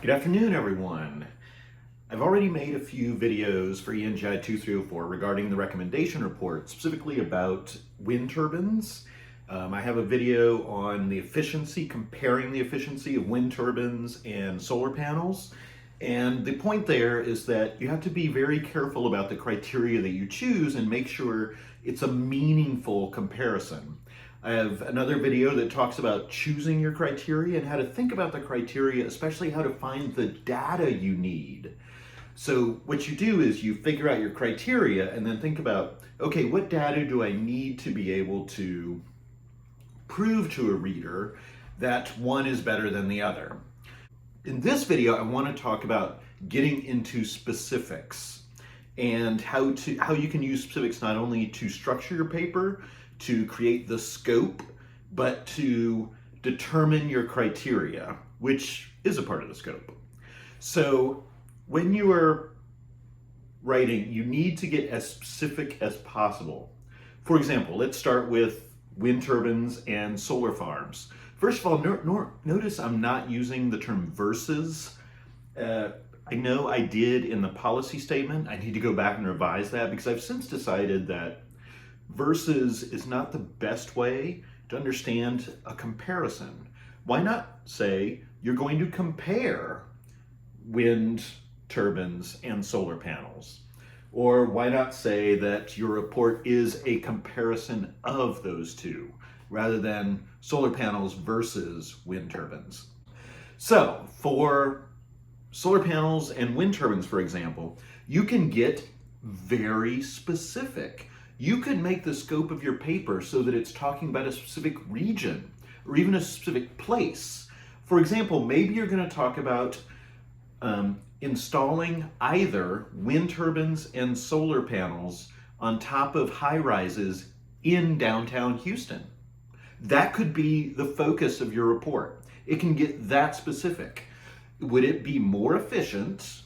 Good afternoon, everyone. I've already made a few videos for ENGI 2304 regarding the recommendation report, specifically about wind turbines. I have a video on the efficiency, comparing the efficiency of wind turbines and solar panels. And the point there is that you have to be very careful about the criteria that you choose and make sure it's a meaningful comparison. I have another video that talks about choosing your criteria and how to think about the criteria, especially how to find the data you need. So what you do is you figure out your criteria and then think about, okay, what data do I need to be able to prove to a reader that one is better than the other? In this video, I want to talk about getting into specifics and how you can use specifics not only to structure your paper, to create the scope, but to determine your criteria, which is a part of the scope. So when you are writing, you need to get as specific as possible. For example, let's start with wind turbines and solar farms. First of all, notice I'm not using the term versus. I know I did in the policy statement. I need to go back and revise that because I've since decided that versus is not the best way to understand a comparison. Why not say you're going to compare wind turbines and solar panels? Or why not say that your report is a comparison of those two rather than solar panels versus wind turbines? So for solar panels and wind turbines, for example, you can get very specific. You could make the scope of your paper so that it's talking about a specific region or even a specific place. For example, maybe you're going to talk about installing either wind turbines and solar panels on top of high rises in downtown Houston. That could be the focus of your report. It can get that specific. Would it be more efficient?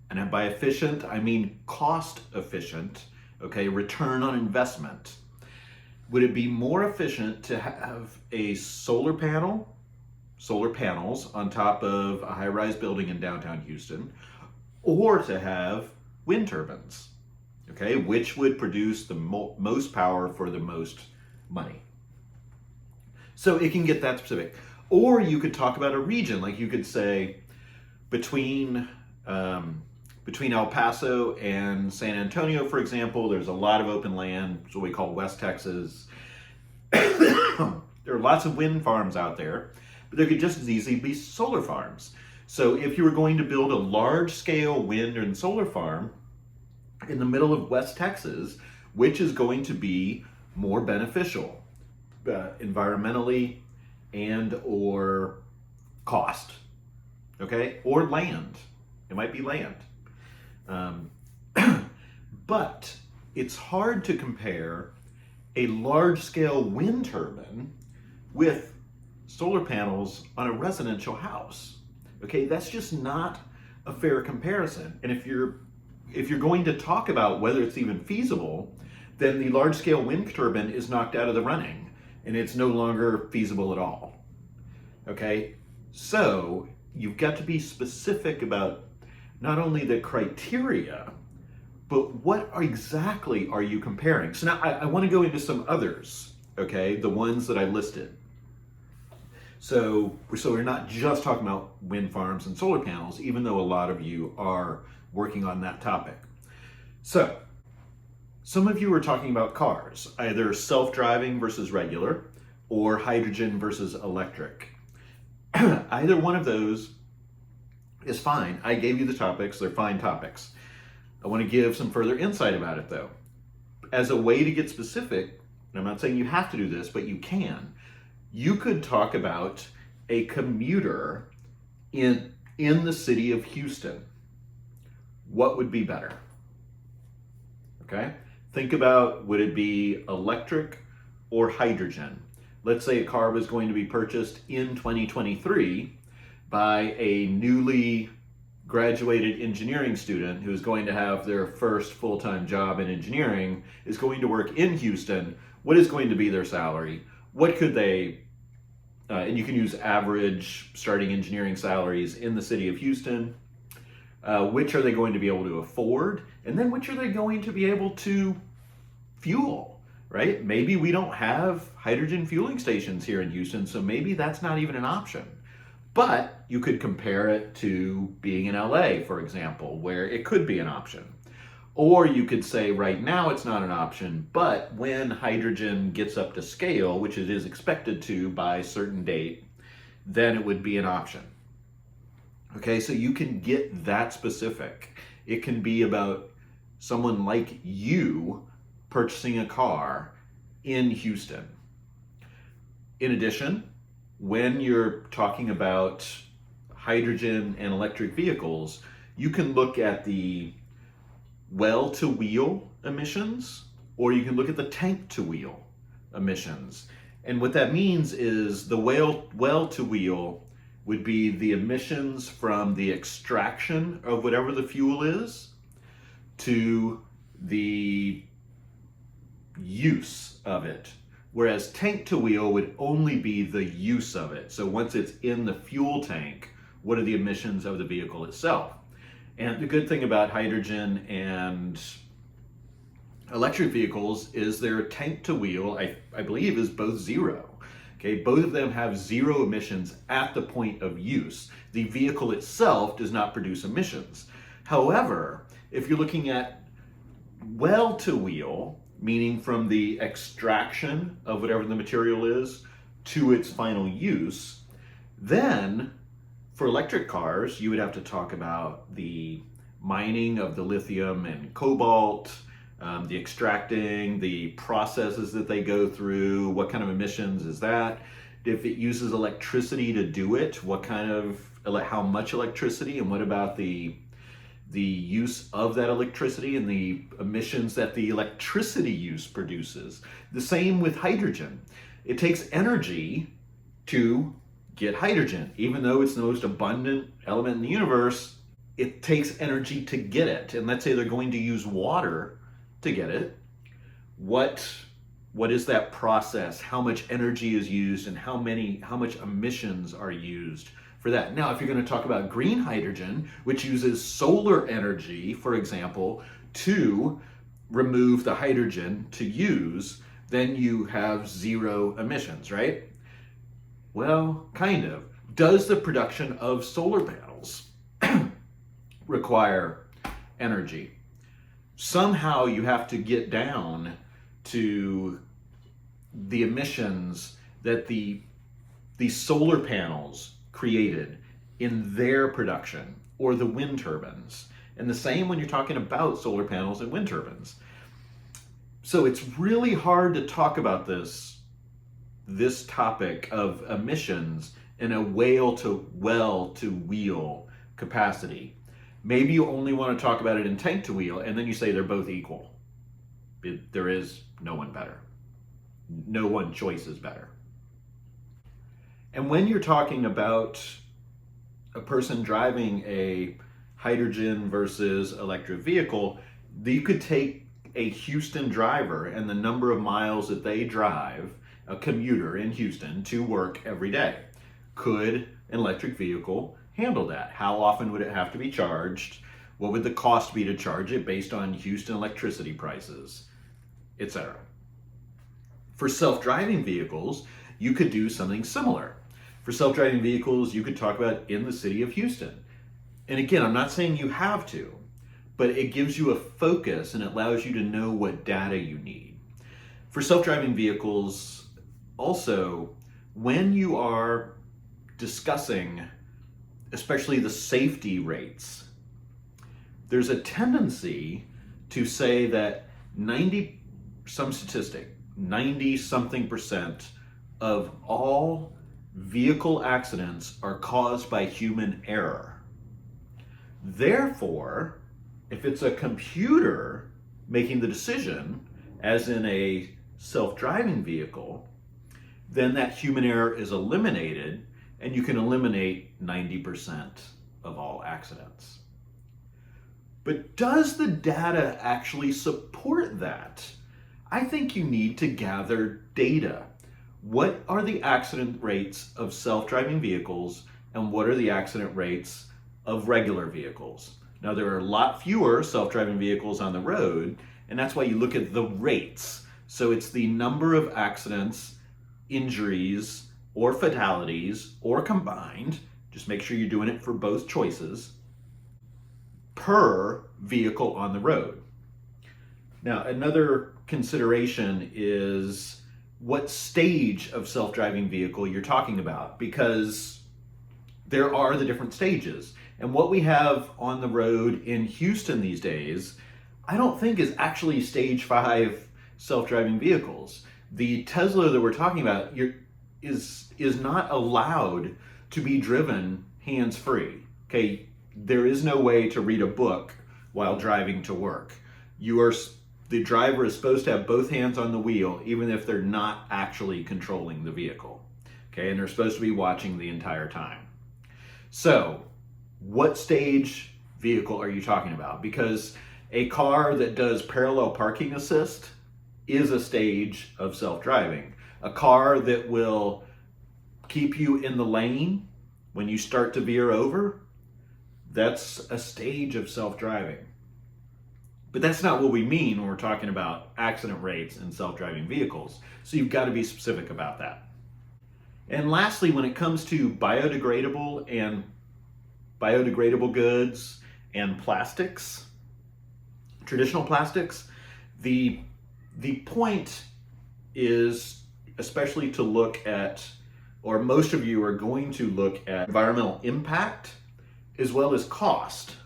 And by efficient, I mean cost efficient, okay, return on investment. Would it be more efficient to have a solar panels on top of a high-rise building in downtown Houston, or to have wind turbines, okay, which would produce the most power for the most money? So it can get that specific. Or you could talk about a region, like you could say between El Paso and San Antonio, for example, there's a lot of open land, it's what we call West Texas. There are lots of wind farms out there, but there could just as easily be solar farms. So if you were going to build a large-scale wind and solar farm in the middle of West Texas, which is going to be more beneficial environmentally and or cost, okay? Or land. It might be land. But it's hard to compare a large-scale wind turbine with solar panels on a residential house. Okay, that's just not a fair comparison. And if you're going to talk about whether it's even feasible, then the large-scale wind turbine is knocked out of the running and it's no longer feasible at all. Okay, so you've got to be specific about not only the criteria, but what exactly are you comparing? So now I want to go into some others, okay, the ones that I listed. So we're not just talking about wind farms and solar panels, even though a lot of you are working on that topic. So some of you are talking about cars, either self-driving versus regular, or hydrogen versus electric. Either one of those is fine. I gave you the topics, they're fine topics. I want to give some further insight about it though. As a way to get specific, and I'm not saying you have to do this, but you can. You could talk about a commuter in the city of Houston. What would be better? Okay? Think about, would it be electric or hydrogen? Let's say a car was going to be purchased in 2023 by a newly graduated engineering student who's going to have their first full-time job in engineering, is going to work in Houston. What is going to be their salary? What could they and you can use average starting engineering salaries in the city of Houston. Which are they going to be able to afford? And then which are they going to be able to fuel, right? Maybe we don't have hydrogen fueling stations here in Houston, so maybe that's not even an option. But you could compare it to being in LA, for example, where it could be an option. Or you could say right now it's not an option, but when hydrogen gets up to scale, which it is expected to by a certain date, then it would be an option. Okay, so you can get that specific. It can be about someone like you purchasing a car in Houston. In addition, when you're talking about hydrogen and electric vehicles, you can look at the well-to-wheel emissions, or you can look at the tank-to-wheel emissions. And what that means is the well-to-wheel would be the emissions from the extraction of whatever the fuel is to the use of it. Whereas tank to wheel would only be the use of it. So once it's in the fuel tank, what are the emissions of the vehicle itself? And the good thing about hydrogen and electric vehicles is their tank to wheel, I believe, is both zero. Okay, both of them have zero emissions at the point of use. The vehicle itself does not produce emissions. However, if you're looking at well-to-wheel, meaning from the extraction of whatever the material is to its final use, then for electric cars, you would have to talk about the mining of the lithium and cobalt, the extracting, the processes that they go through, what kind of emissions is that? If it uses electricity to do it, what kind of, how much electricity, and what about the use of that electricity and the emissions that the electricity use produces? The same with hydrogen. It takes energy to get hydrogen. Even though it's the most abundant element in the universe, it takes energy to get it. And let's say they're going to use water to get it. What is that process? How much energy is used, and how much emissions are used for that? Now, if you're going to talk about green hydrogen, which uses solar energy, for example, to remove the hydrogen to use, then you have zero emissions, right? Well, kind of. Does the production of solar panels require energy? Somehow you have to get down to the emissions that the solar panels created in their production, or the wind turbines. And the same when you're talking about solar panels and wind turbines. So it's really hard to talk about this topic of emissions in a well-to-wheel capacity. Maybe you only want to talk about it in tank-to-wheel, and then you say they're both equal. There is no one better. No one choice is better. And when you're talking about a person driving a hydrogen versus electric vehicle, you could take a Houston driver and the number of miles that they drive, a commuter in Houston, to work every day. Could an electric vehicle handle that? How often would it have to be charged? What would the cost be to charge it based on Houston electricity prices, etc.? For self-driving vehicles, you could do something similar. For self-driving vehicles, you could talk about in the city of Houston. And again, I'm not saying you have to, but it gives you a focus and it allows you to know what data you need. For self-driving vehicles, also, when you are discussing especially the safety rates, there's a tendency to say that 90-something% of all vehicle accidents are caused by human error. Therefore, if it's a computer making the decision, as in a self-driving vehicle, then that human error is eliminated, and you can eliminate 90% of all accidents. But does the data actually support that? I think you need to gather data. what are the accident rates of self-driving vehicles and what are the accident rates of regular vehicles? Now, there are a lot fewer self-driving vehicles on the road, and that's why you look at the rates. So it's the number of accidents, injuries, or fatalities, or combined, just make sure you're doing it for both choices, per vehicle on the road. Now, another consideration is what stage of self-driving vehicle you're talking about, because there are the different stages. And what we have on the road in Houston these days, I don't think is actually stage 5 self-driving vehicles. The Tesla that we're talking about is not allowed to be driven hands-free. Okay, there is no way to read a book while driving to work. The driver is supposed to have both hands on the wheel, even if they're not actually controlling the vehicle. Okay, and they're supposed to be watching the entire time. So, what stage vehicle are you talking about? Because a car that does parallel parking assist is a stage of self-driving. A car that will keep you in the lane when you start to veer over, that's a stage of self-driving. But that's not what we mean when we're talking about accident rates in self-driving vehicles. So you've got to be specific about that. And lastly, when it comes to biodegradable goods and plastics, traditional plastics, the point is especially to look at, or most of you are going to look at, environmental impact as well as cost.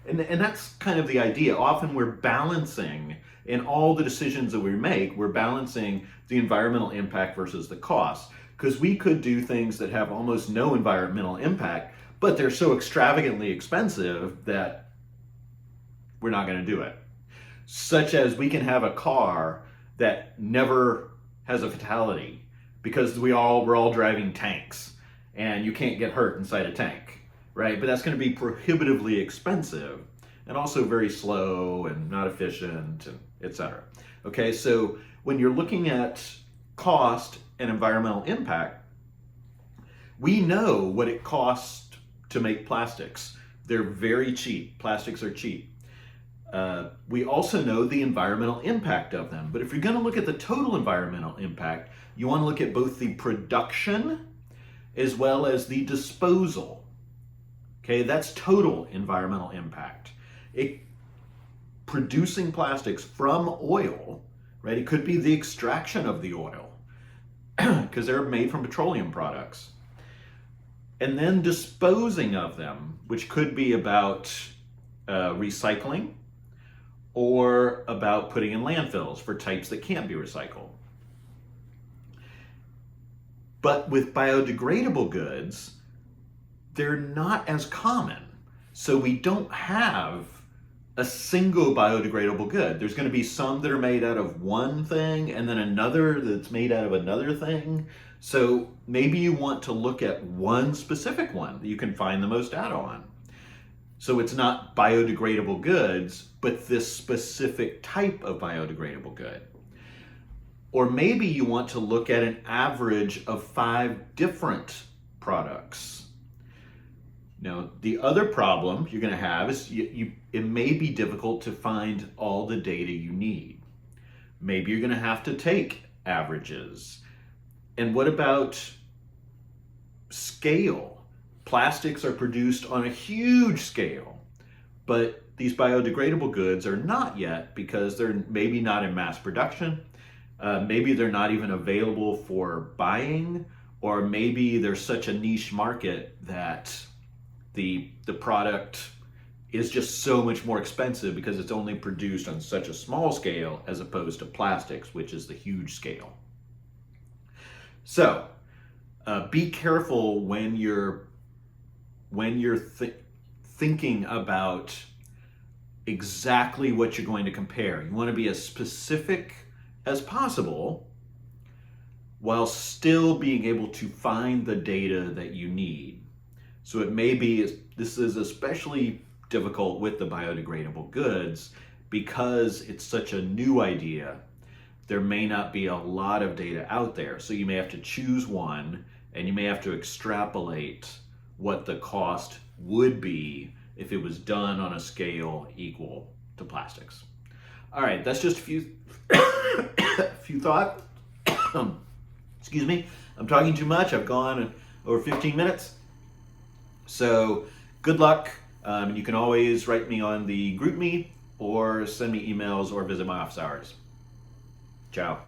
And that's kind of the idea. Often we're balancing, in all the decisions that we make, we're balancing the environmental impact versus the cost. Because we could do things that have almost no environmental impact, but they're so extravagantly expensive that we're not going to do it. Such as we can have a car that never has a fatality because we're all driving tanks and you can't get hurt inside a tank, right? But that's going to be prohibitively expensive and also very slow and not efficient, and etc. Okay, so when you're looking at cost and environmental impact, we know what it costs to make plastics. They're very cheap. Plastics are cheap. We also know the environmental impact of them. But if you're going to look at the total environmental impact, you want to look at both the production as well as the disposal. Okay, that's total environmental impact. Producing plastics from oil, right? It could be the extraction of the oil because they're made from petroleum products. And then disposing of them, which could be about recycling or about putting in landfills for types that can't be recycled. But with biodegradable goods, they're not as common. So we don't have a single biodegradable good. There's going to be some that are made out of one thing and then another that's made out of another thing. So maybe you want to look at one specific one that you can find the most data on. So it's not biodegradable goods, but this specific type of biodegradable good. Or maybe you want to look at an average of 5 different products. Now, the other problem you're going to have is it may be difficult to find all the data you need. Maybe you're going to have to take averages. And what about scale? Plastics are produced on a huge scale, but these biodegradable goods are not yet because they're maybe not in mass production. Maybe they're not even available for buying, or maybe there's such a niche market that the product is just so much more expensive because it's only produced on such a small scale as opposed to plastics, which is the huge scale. So be careful when you're thinking about exactly what you're going to compare. You want to be as specific as possible while still being able to find the data that you need. So it may be, this is especially difficult with the biodegradable goods because it's such a new idea there may not be a lot of data out there. So you may have to choose one, and you may have to extrapolate what the cost would be if it was done on a scale equal to plastics. All right, that's just a few thoughts. Excuse me, I'm talking too much. I've gone over 15 minutes. So good luck. You can always write me on the GroupMe or send me emails or visit my office hours. Ciao.